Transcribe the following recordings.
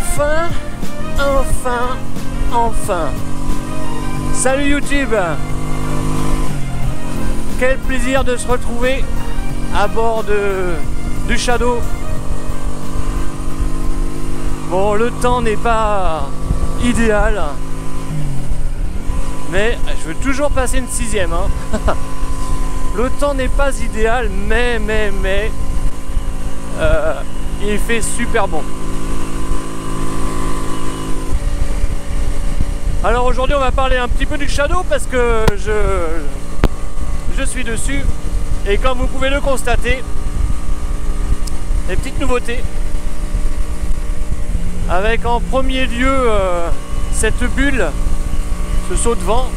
Enfin, enfin. Salut YouTube. Quel plaisir de se retrouver à bord du Shadow. Bon, le temps n'est pas idéal, mais je veux toujours passer une 6e. Hein. Le temps n'est pas idéal, mais il fait super bon. Alors aujourd'hui on va parler un petit peu du Shadow parce que je suis dessus et comme vous pouvez le constater, des petites nouveautés avec en premier lieu cette bulle, ce saut de vent,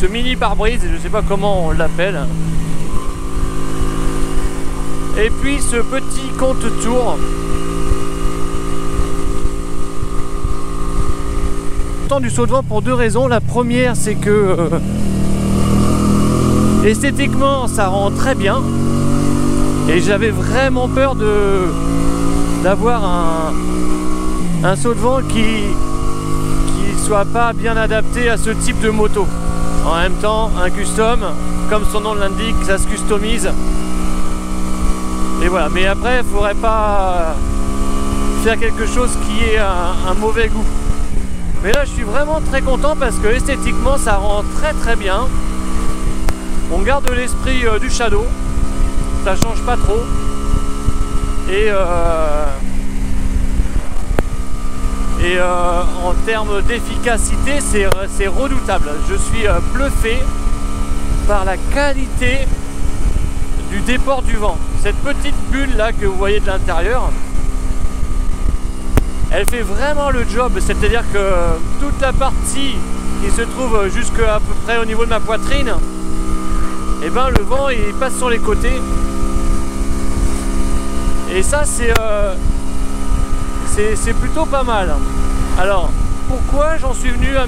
ce mini pare-brise, je ne sais pas comment on l'appelle, et puis ce petit compte-tour. Du saut de vent pour deux raisons. La première, c'est que esthétiquement ça rend très bien et j'avais vraiment peur d'avoir un saut de vent qui soit pas bien adapté à ce type de moto. En même temps, un custom, comme son nom l'indique, ça se customise et voilà. Mais après, il faudrait pas faire quelque chose qui ait un mauvais goût. Mais là je suis vraiment très content parce que esthétiquement ça rend très bien. On garde l'esprit du Shadow, ça change pas trop. Et en termes d'efficacité c'est redoutable. Je suis bluffé par la qualité du déport du vent. Cette petite bulle là que vous voyez de l'intérieur, elle fait vraiment le job, c'est-à-dire que toute la partie qui se trouve jusqu'à à peu près au niveau de ma poitrine, et ben le vent il passe sur les côtés. Et ça c'est plutôt pas mal. Alors pourquoi j'en suis venu à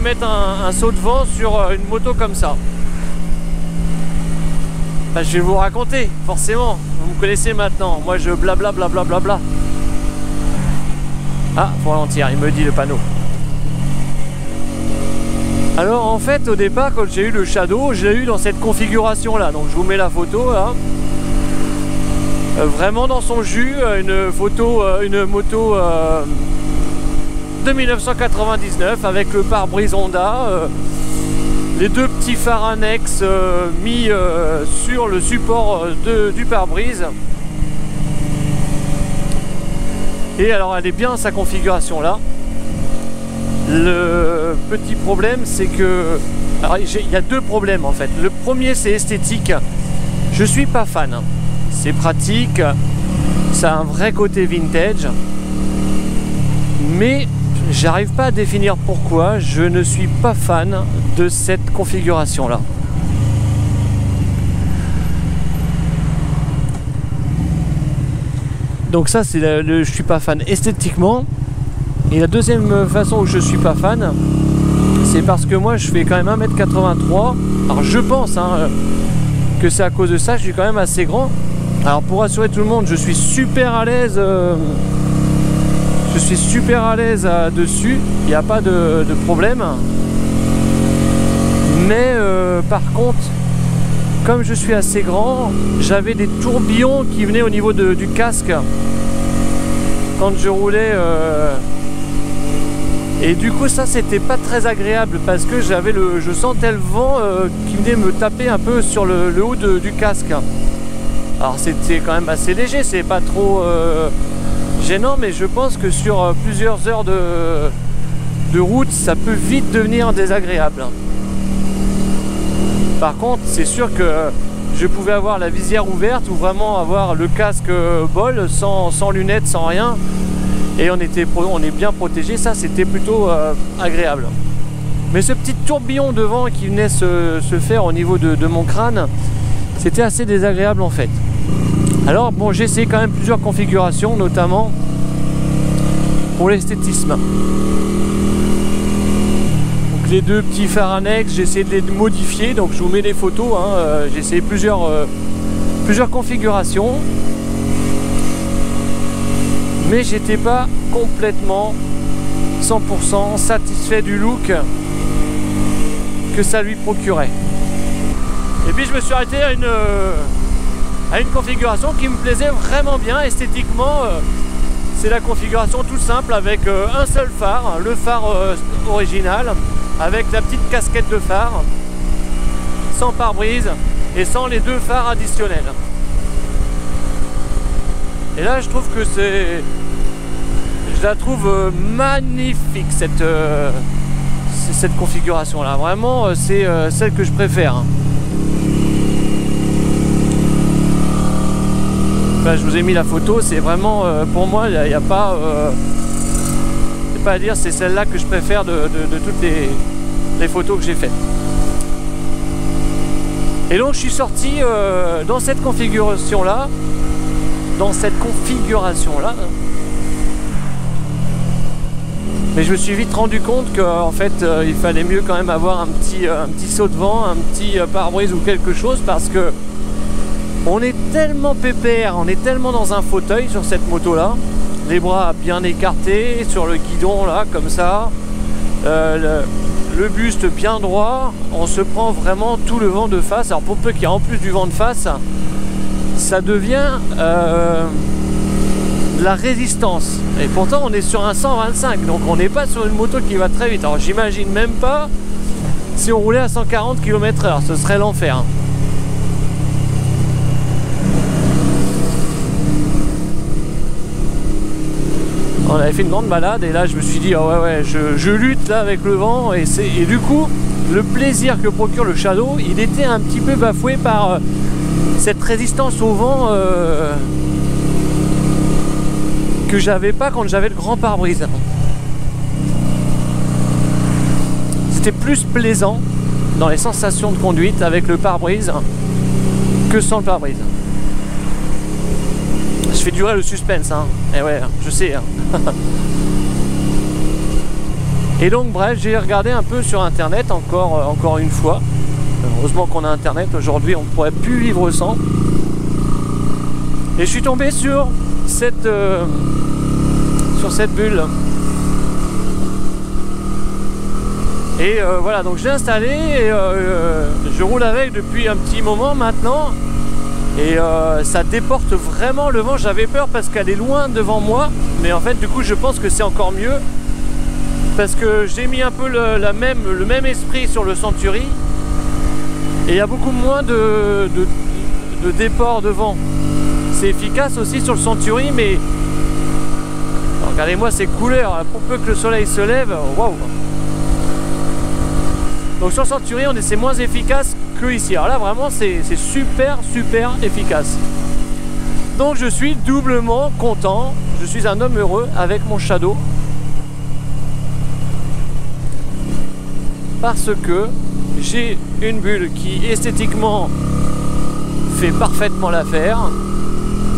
mettre un saut de vent sur une moto comme ça? Ben, je vais vous raconter, forcément, vous me connaissez maintenant, moi je blablabla. Ah, faut ralentir, il me dit le panneau. Alors en fait, au départ, quand j'ai eu le Shadow, je l'ai eu dans cette configuration là, donc je vous mets la photo là. Vraiment dans son jus, une moto de 1999 avec le pare-brise Honda. Les deux petits phares annexes mis sur le support du pare-brise. Et alors elle est bien sa configuration là. Le petit problème c'est que... Alors il y a deux problèmes en fait. Le premier c'est esthétique. Je suis pas fan. C'est pratique. Ça a un vrai côté vintage. Mais j'arrive pas à définir pourquoi je ne suis pas fan de cette configuration là. Donc ça c'est je suis pas fan esthétiquement. Et la deuxième façon où je suis pas fan, c'est parce que moi je fais quand même 1m83. Alors je pense que c'est à cause de ça, je suis quand même assez grand. Alors pour rassurer tout le monde, je suis super à l'aise. Je suis super à l'aise dessus, il n'y a pas de problème. Mais par contre, comme je suis assez grand, j'avais des tourbillons qui venaient au niveau du casque quand je roulais. Et du coup ça c'était pas très agréable parce que je sentais le vent qui venait me taper un peu sur le haut du casque. Alors c'était quand même assez léger, c'est pas trop... gênant, mais je pense que sur plusieurs heures de route ça peut vite devenir désagréable. Par contre c'est sûr que je pouvais avoir la visière ouverte ou vraiment avoir le casque bol sans lunettes, sans rien, et on est bien protégé. Ça c'était plutôt agréable. Mais ce petit tourbillon de vent qui venait se faire au niveau de mon crâne, c'était assez désagréable en fait. Alors bon, j'ai essayé quand même plusieurs configurations, notamment pour l'esthétisme. Donc les deux petits phares annexes, j'ai essayé de les modifier, donc je vous mets des photos. J'ai essayé plusieurs configurations. mais j'étais pas complètement 100% satisfait du look que ça lui procurait. Et puis je me suis arrêté à une configuration qui me plaisait vraiment bien esthétiquement. C'est la configuration toute simple avec un seul phare, le phare original, avec la petite casquette de phare, sans pare-brise et sans les deux phares additionnels. Et là je trouve que je la trouve magnifique cette configuration là. Vraiment c'est celle que je préfère. Enfin, je vous ai mis la photo, c'est vraiment pour moi il n'y a pas c'est pas à dire, c'est celle-là que je préfère de toutes les photos que j'ai faites. Et donc je suis sorti dans cette configuration là, mais je me suis vite rendu compte qu'en fait il fallait mieux quand même avoir un petit saut de vent, un petit pare-brise ou quelque chose, parce que on est tellement pépère, on est tellement dans un fauteuil sur cette moto là, les bras bien écartés sur le guidon là comme ça, le buste bien droit, on se prend vraiment tout le vent de face. Alors pour peu qu'il y ait en plus du vent de face, ça devient de la résistance. Et pourtant on est sur un 125, donc on n'est pas sur une moto qui va très vite. Alors j'imagine même pas si on roulait à 140 km/h, ce serait l'enfer. On avait fait une grande balade et là je me suis dit oh ouais je lutte là avec le vent, et du coup le plaisir que procure le Shadow, il était un petit peu bafoué par cette résistance au vent que j'avais pas quand j'avais le grand pare-brise. C'était plus plaisant dans les sensations de conduite avec le pare-brise que sans le pare-brise. Je fais durer le suspense, hein. Et ouais, je sais. Hein. Et donc bref, j'ai regardé un peu sur internet encore une fois. Heureusement qu'on a internet aujourd'hui, on ne pourrait plus vivre sans. Et je suis tombé sur cette bulle. Et voilà, donc je l'ai installé et je roule avec depuis un petit moment maintenant. Et ça déporte vraiment le vent. J'avais peur parce qu'elle est loin devant moi, mais en fait du coup je pense que c'est encore mieux parce que j'ai mis un peu le même esprit sur le Century et il y a beaucoup moins de déport de vent. C'est efficace aussi sur le Century, mais regardez-moi ces couleurs, pour peu que le soleil se lève, waouh. Donc sur le Century c'est moins efficace que ici. Alors là vraiment c'est super efficace. Donc je suis doublement content, je suis un homme heureux avec mon Shadow, parce que j'ai une bulle qui esthétiquement fait parfaitement l'affaire,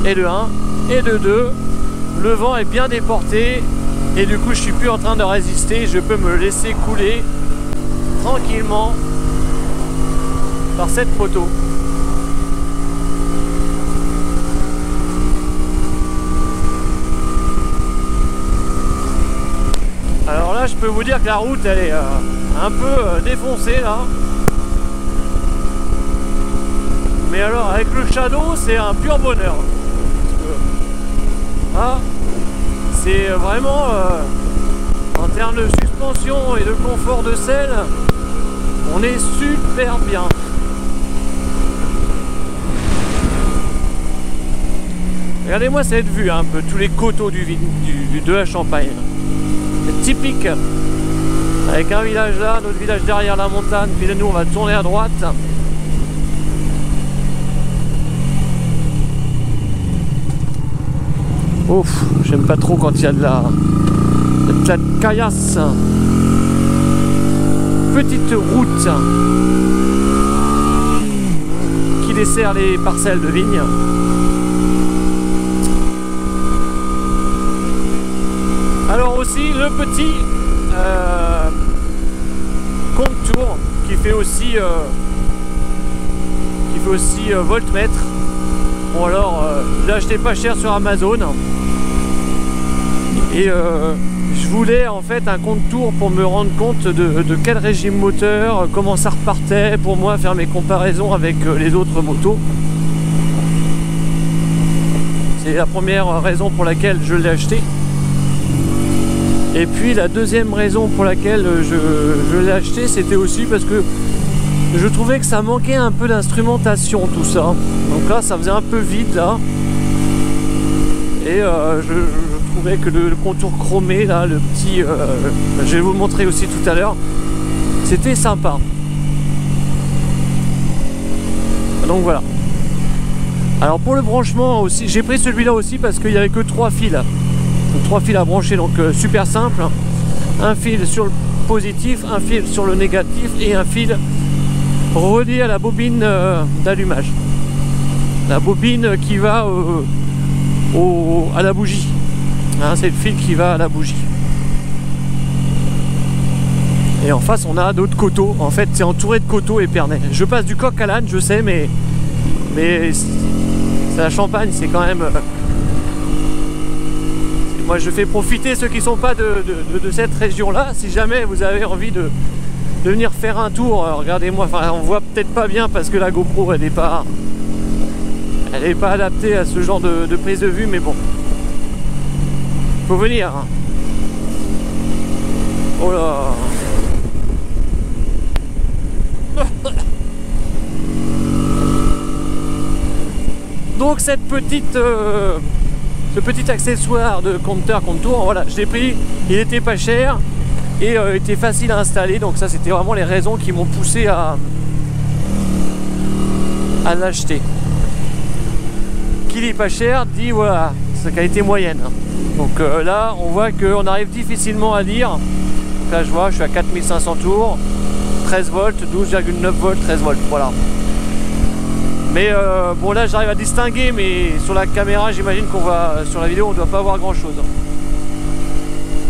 et de 1 et de 2 le vent est bien déporté et du coup je suis plus en train de résister, je peux me laisser couler tranquillement par cette moto. Alors là je peux vous dire que la route elle est un peu défoncée là, mais alors avec le Shadow c'est un pur bonheur. Ah, c'est vraiment en termes de suspension et de confort de selle, on est super bien. Regardez-moi cette vue, hein, un peu tous les coteaux de la Champagne. C'est typique. Avec un village là, notre village derrière la montagne, puis là nous on va tourner à droite. Ouf, j'aime pas trop quand il y a de la caillasse. Petite route qui dessert les parcelles de vignes. Alors aussi le petit contour qui fait aussi voltmètre. Bon alors, je l'ai acheté pas cher sur Amazon. Et je voulais en fait un compte-tour pour me rendre compte de quel régime moteur, comment ça repartait, pour moi faire mes comparaisons avec les autres motos. C'est la première raison pour laquelle je l'ai acheté. Et puis la deuxième raison pour laquelle je l'ai acheté, c'était aussi parce que je trouvais que ça manquait un peu d'instrumentation, tout ça. Donc là, ça faisait un peu vide là. Et je trouvais que le contour chromé là, le petit, je vais vous le montrer aussi tout à l'heure, c'était sympa. Donc voilà. Alors pour le branchement aussi, j'ai pris celui-là aussi parce qu'il n'y avait que 3 fils. Donc 3 fils à brancher, donc super simple. Un fil sur le positif, un fil sur le négatif et un fil relié à la bobine d'allumage. La bobine qui va à la bougie. Hein, c'est le fil qui va à la bougie. Et en face on a d'autres coteaux. En fait c'est entouré de coteaux épernay. Je passe du coq à l'âne, je sais, mais c'est la Champagne, c'est quand même... moi je fais profiter ceux qui ne sont pas de cette région-là. Si jamais vous avez envie de venir faire un tour, regardez-moi, enfin on voit peut-être pas bien parce que la GoPro elle n'est pas adaptée à ce genre de prise de vue, mais bon. Faut venir. Hein. Oh là. Donc cette petite, ce petit accessoire de compteur contour, voilà, je l'ai pris, il était pas cher et était facile à installer, donc ça c'était vraiment les raisons qui m'ont poussé à l'acheter. Qui dit pas cher dit voilà, sa qualité moyenne. Donc là on voit qu'on arrive difficilement à lire. Donc là je vois, je suis à 4500 tours, 13 volts, 12,9 volts, 13 volts, voilà. Mais bon là j'arrive à distinguer, mais sur la caméra j'imagine qu'on va, sur la vidéo on doit pas voir grand chose.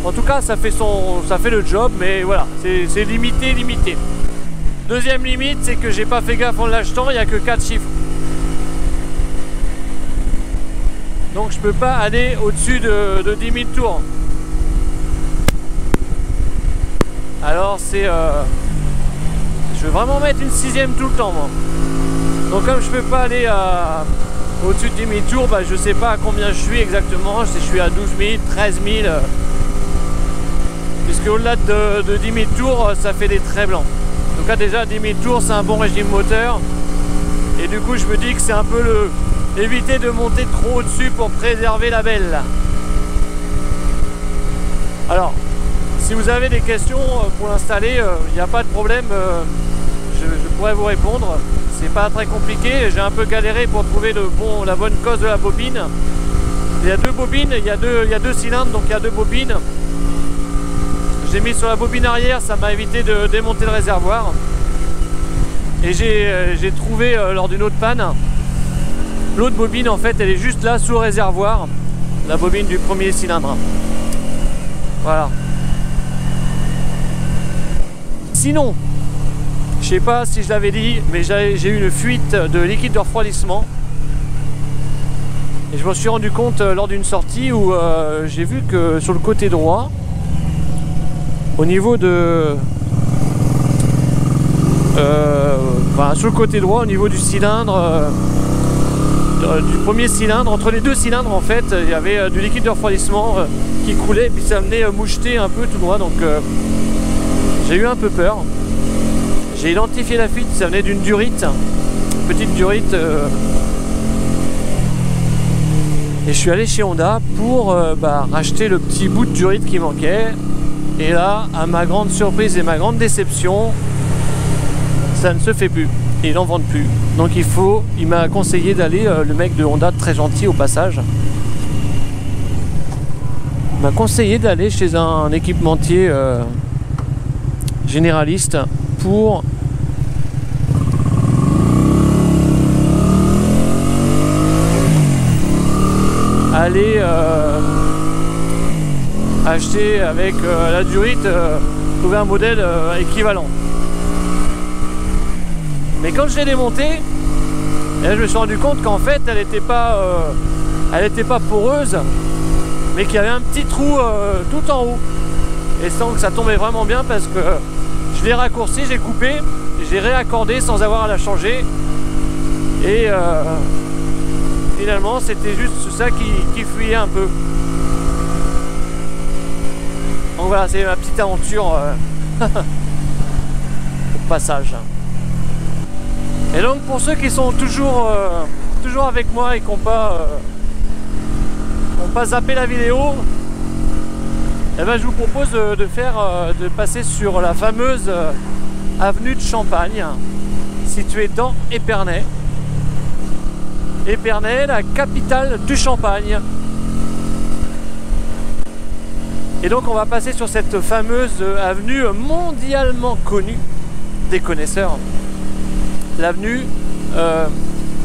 En tout cas ça fait le job, mais voilà, c'est limité. Deuxième limite, c'est que j'ai pas fait gaffe en l'achetant, il n'y a que 4 chiffres. Donc je peux pas aller au-dessus de 10 000 tours. Alors c'est... je vais vraiment mettre une 6ème tout le temps moi. Donc comme je peux pas aller au-dessus de 10 000 tours, bah, je sais pas à combien je suis exactement, si je suis à 12 000, 13 000. Puisque au-delà de 10 000 tours, ça fait des traits blancs. Donc là déjà 10 000 tours, c'est un bon régime moteur. Et du coup je me dis que c'est un peu éviter de monter trop au-dessus pour préserver la belle. Alors, si vous avez des questions pour l'installer, il n'y a pas de problème, je pourrais vous répondre. C'est pas très compliqué, j'ai un peu galéré pour trouver la bonne cause de la bobine. Il y a 2 bobines, il y a deux cylindres, donc il y a 2 bobines. J'ai mis sur la bobine arrière, ça m'a évité de démonter le réservoir. Et j'ai trouvé lors d'une autre panne, l'autre bobine en fait elle est juste là sous le réservoir, la bobine du premier cylindre. Voilà. Sinon, je sais pas si je l'avais dit, mais j'ai eu une fuite de liquide de refroidissement. Et je me suis rendu compte lors d'une sortie où j'ai vu que sur le côté droit, au niveau de... sur le côté droit, au niveau du cylindre, du premier cylindre, entre les 2 cylindres en fait, il y avait du liquide de refroidissement qui coulait, et puis ça venait moucheter un peu tout droit, donc j'ai eu un peu peur. J'ai identifié la fuite, ça venait d'une durite, petite durite, et je suis allé chez Honda pour racheter le petit bout de durite qui manquait. Et là, à ma grande surprise et ma grande déception, ça ne se fait plus. Ils n'en vendent plus. Donc il m'a conseillé d'aller, le mec de Honda, très gentil au passage, m'a conseillé d'aller chez un équipementier généraliste pour aller acheter avec la durite, trouver un modèle équivalent. Mais quand je l'ai démontée, je me suis rendu compte qu'en fait elle n'était pas poreuse, mais qui avait un petit trou tout en haut. Et sans que ça tombait vraiment bien parce que je l'ai raccourci, j'ai coupé, j'ai réaccordé sans avoir à la changer. Et finalement c'était juste ça qui fuyait un peu. Donc voilà, c'est ma petite aventure au passage. Et donc pour ceux qui sont toujours avec moi et qui n'ont pas zappé la vidéo, eh ben, je vous propose de passer sur la fameuse avenue de Champagne, située dans Épernay. Épernay, la capitale du Champagne. Et donc on va passer sur cette fameuse avenue mondialement connue des connaisseurs. L'avenue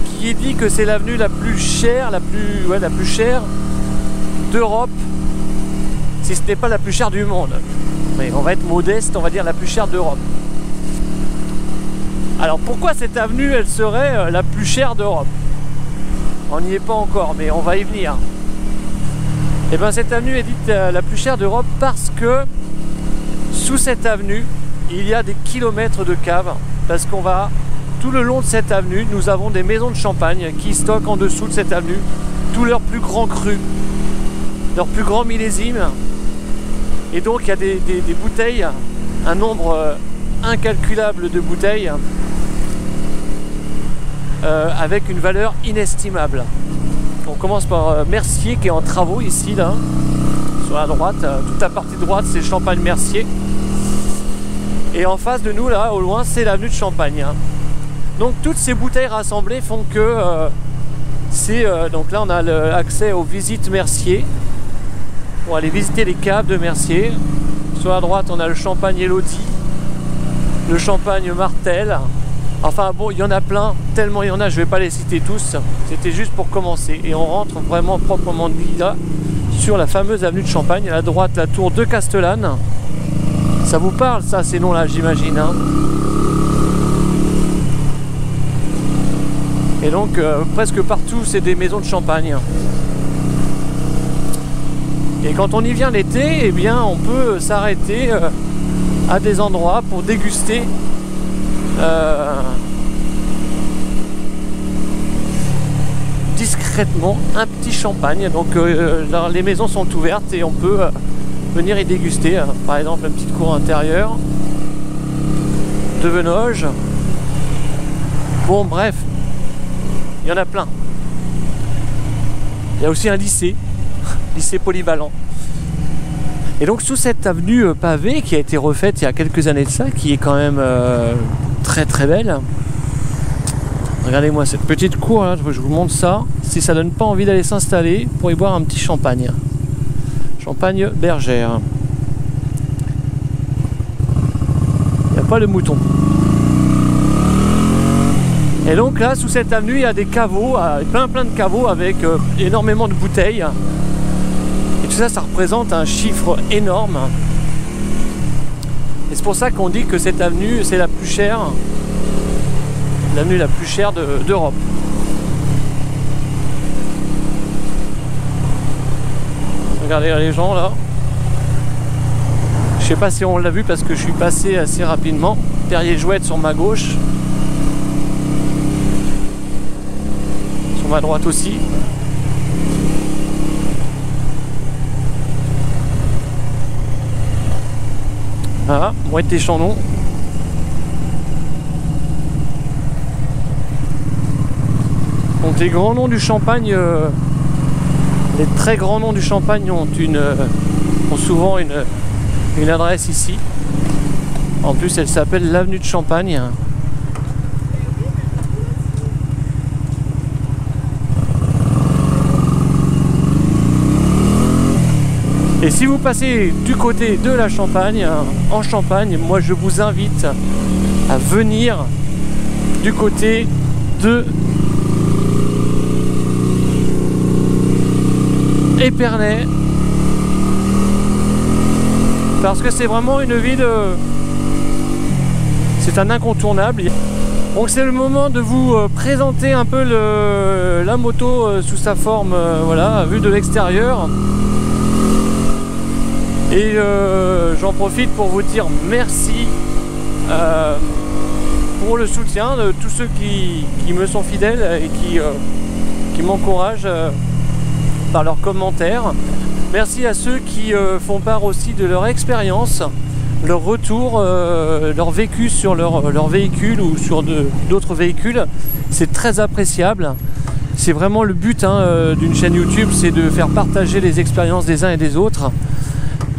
qui est dit que c'est l'avenue la plus chère, la plus chère d'Europe, si ce n'est pas la plus chère du monde. Mais on va être modeste, on va dire la plus chère d'Europe. Alors pourquoi cette avenue elle serait la plus chère d'Europe? On n'y est pas encore, mais on va y venir. Et bien cette avenue est dite la plus chère d'Europe parce que sous cette avenue, il y a des kilomètres de caves. Parce qu'on va, tout le long de cette avenue, nous avons des maisons de champagne qui stockent en dessous de cette avenue tous leurs plus grands crus, leurs plus grands millésimes. Et donc il y a des bouteilles, un nombre incalculable de bouteilles avec une valeur inestimable. On commence par Mercier qui est en travaux ici, là, sur la droite. Toute la partie droite c'est Champagne Mercier. Et en face de nous, là, au loin, c'est l'avenue de Champagne. Donc toutes ces bouteilles rassemblées font que donc là on a accès aux visites Mercier pour aller visiter les caves de Mercier. Sur la droite on a le champagne Elodie, le champagne Martel. Enfin bon, il y en a plein, tellement il y en a, je vais pas les citer tous. C'était juste pour commencer. Et on rentre vraiment proprement dit là sur la fameuse avenue de Champagne. À la droite, la tour de Castellane. Ça vous parle ça, ces noms-là, j'imagine, hein? Et donc presque partout c'est des maisons de champagne. Et quand on y vient l'été, eh bien on peut s'arrêter à des endroits pour déguster discrètement un petit champagne. Donc les maisons sont ouvertes et on peut venir y déguster. Par exemple une petite cour intérieure de Venoge. Bon bref, il y en a plein. Il y a aussi un lycée, lycée polyvalent. Et donc sous cette avenue pavée qui a été refaite il y a quelques années de ça, qui est quand même très très belle. Regardez-moi cette petite cour là, je vous montre ça. Si ça donne pas envie d'aller s'installer pour y boire un petit champagne. Champagne bergère. Il n'y a pas le mouton. Et donc là, sous cette avenue, il y a des caveaux, plein de caveaux avec énormément de bouteilles. Et tout ça, ça représente un chiffre énorme. Et c'est pour ça qu'on dit que cette avenue, c'est la plus chère, l'avenue la plus chère d'Europe. Regardez les gens là. Je sais pas si on l'a vu parce que je suis passé assez rapidement. Perrier Jouette sur ma gauche. Sur ma droite aussi. Voilà, Mouette et Chandon. Donc les grands noms du Champagne, les très grands noms du Champagne ont souvent une adresse ici. En plus elle s'appelle l'avenue de Champagne. Et si vous passez du côté de la Champagne, en Champagne, moi je vous invite à venir du côté de Épernay, parce que c'est vraiment une ville, c'est un incontournable. Donc c'est le moment de vous présenter un peu la moto sous sa forme, voilà, vue de l'extérieur. Et j'en profite pour vous dire merci pour le soutien de tous ceux qui me sont fidèles et qui m'encouragent par leurs commentaires. Merci à ceux qui font part aussi de leur expérience, leur retour, leur vécu sur leur véhicule ou sur d'autres véhicules. C'est très appréciable. C'est vraiment le but d'une chaîne YouTube, c'est de faire partager les expériences des uns et des autres.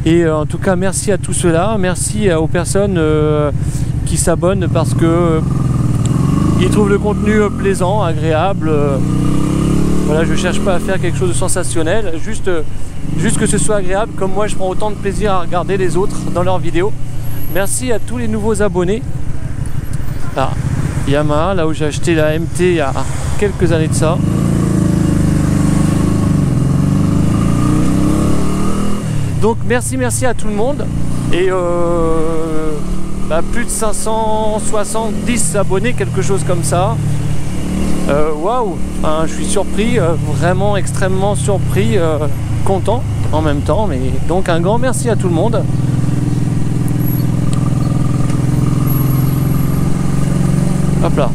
Et en tout cas, merci à tout cela. Merci aux personnes qui s'abonnent parce que ils trouvent le contenu plaisant, agréable. Voilà, je cherche pas à faire quelque chose de sensationnel, juste que ce soit agréable, comme moi je prends autant de plaisir à regarder les autres dans leurs vidéos. Merci à tous les nouveaux abonnés. Ah, Yamaha, là où j'ai acheté la MT il y a quelques années de ça. Donc merci à tout le monde. Et plus de 570 abonnés, quelque chose comme ça. Waouh, enfin, je suis surpris, vraiment extrêmement surpris, content en même temps. Mais donc un grand merci à tout le monde. Hop là.